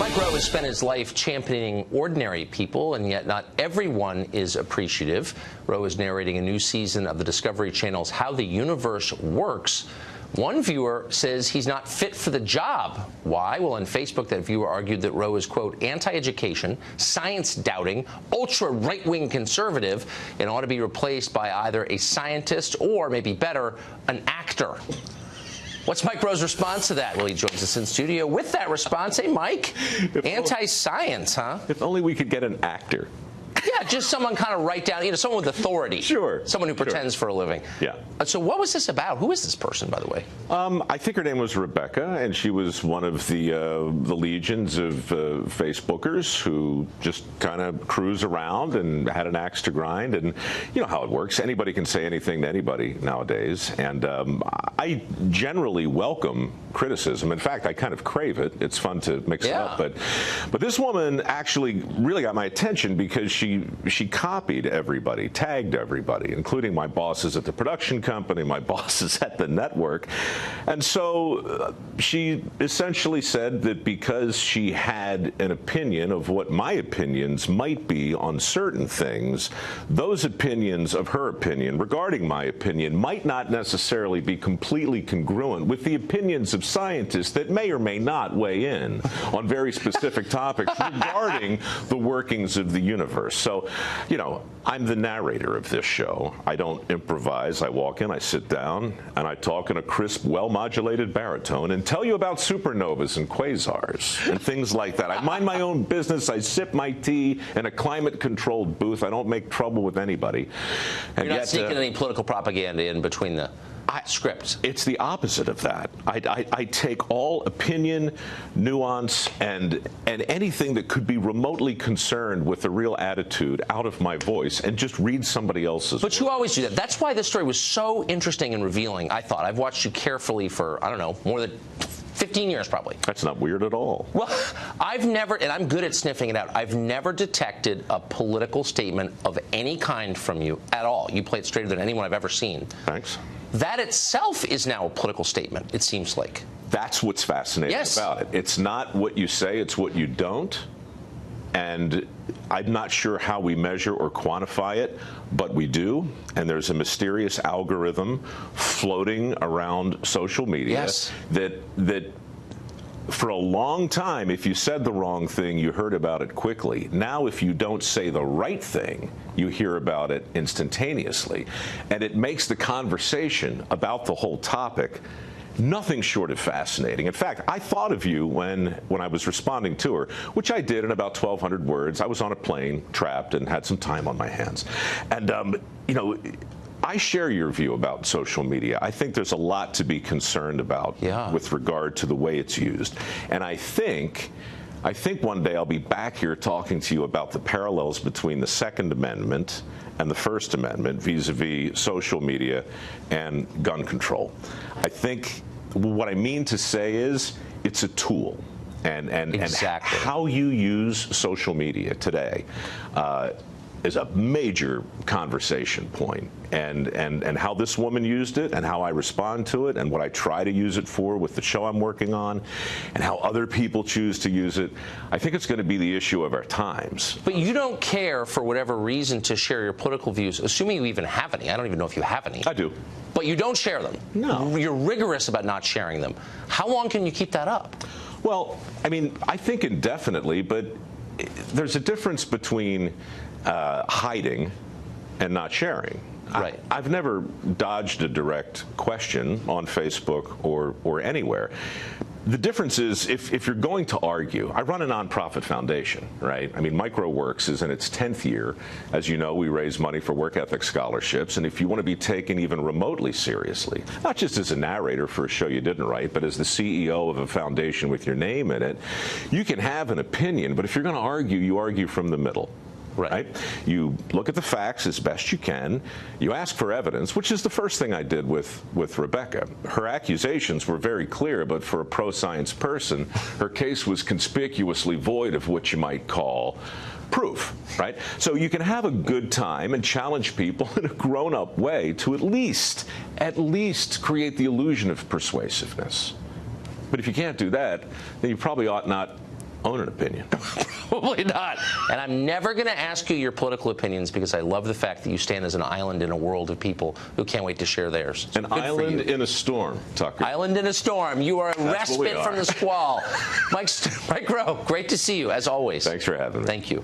Mike Rowe has spent his life championing ordinary people, and yet not everyone is appreciative. Rowe is narrating a new season of the Discovery Channel's How the Universe Works. One viewer says he's not fit for the job. Why? Well, on Facebook, that viewer argued that Rowe is, quote, anti-education, science-doubting, ultra-right-wing conservative, and ought to be replaced by either a scientist or, maybe better, an actor. What's Mike Rowe's response to that? Well, he joins us in studio with that response. Hey, Mike, anti-science, huh? If only we could get an actor. Yeah, just someone kind of write down, someone with authority. Sure. Someone who pretends for a living. Yeah. So what was this about? Who is this person, by the way? I think her name was Rebecca, and she was one of the legions of Facebookers who just kind of cruise around and had an axe to grind. And you know how it works. Anybody can say anything to anybody nowadays. And I generally welcome criticism. In fact, I kind of crave it. It's fun to mix it up. But this woman actually really got my attention because she copied everybody, tagged everybody, including my bosses at the production company, my bosses at the network. And so she essentially said that because she had an opinion of what my opinions might be on certain things, those opinions of her opinion regarding my opinion might not necessarily be completely congruent with the opinions of scientists that may or may not weigh in on very specific topics regarding the workings of the universe. So, I'm the narrator of this show. I don't improvise. I walk in, I sit down, and I talk in a crisp, well-modulated baritone and tell you about supernovas and quasars and things like that. I mind my own business. I sip my tea in a climate-controlled booth. I don't make trouble with anybody. And you're not sneaking any political propaganda in between the scripts. It's the opposite of that. I take all opinion, nuance, and anything that could be remotely concerned with a real attitude out of my voice and just read somebody else's. But you always do that. That's why this story was so interesting and revealing, I thought. I've watched you carefully for, I don't know, more than 15 years probably. That's not weird at all. Well, I've never, and I'm good at sniffing it out, I've never detected a political statement of any kind from you at all. You play it straighter than anyone I've ever seen. Thanks. That itself is now a political statement, it seems like. That's what's fascinating about it. It's not what you say, it's what you don't. And I'm not sure how we measure or quantify it, but we do. And there's a mysterious algorithm floating around social media that for a long time, if you said the wrong thing, you heard about it quickly. Now, if you don't say the right thing, you hear about it instantaneously. And it makes the conversation about the whole topic nothing short of fascinating. In fact, I thought of you when I was responding to her, which I did in about 1,200 words. I was on a plane, trapped, and had some time on my hands. And, I share your view about social media. I think there's a lot to be concerned about with regard to the way it's used. And I think one day I'll be back here talking to you about the parallels between the Second Amendment and the First Amendment vis-a-vis social media and gun control. I think what I mean to say is it's a tool. And how you use social media today is a major conversation point. And how this woman used it and how I respond to it and what I try to use it for with the show I'm working on and how other people choose to use it, I think it's going to be the issue of our times. But you don't care, for whatever reason, to share your political views, assuming you even have any. I don't even know if you have any. I do. But you don't share them. No. You're rigorous about not sharing them. How long can you keep that up? Well, I think indefinitely, but there's a difference between hiding and not sharing. Right. I've never dodged a direct question on Facebook or anywhere. The difference is if you're going to argue, I run a nonprofit foundation, right? Mike Rowe Works is in its 10th year. As you know, we raise money for work ethic scholarships. And if you want to be taken even remotely seriously, not just as a narrator for a show you didn't write, but as the CEO of a foundation with your name in it, you can have an opinion. But if you're going to argue, you argue from the middle. Right. You look at the facts as best you can. You ask for evidence, which is the first thing I did with Rebecca. Her accusations were very clear, but for a pro-science person, her case was conspicuously void of what you might call proof, right? So you can have a good time and challenge people in a grown-up way to at least create the illusion of persuasiveness. But if you can't do that, then you probably ought not own an opinion. Probably not. And I'm never going to ask you your political opinions because I love the fact that you stand as an island in a world of people who can't wait to share theirs. An island in a storm, Tucker. Island in a storm. You are a respite from the squall. Mike Rowe, great to see you, as always. Thanks for having me. Thank you.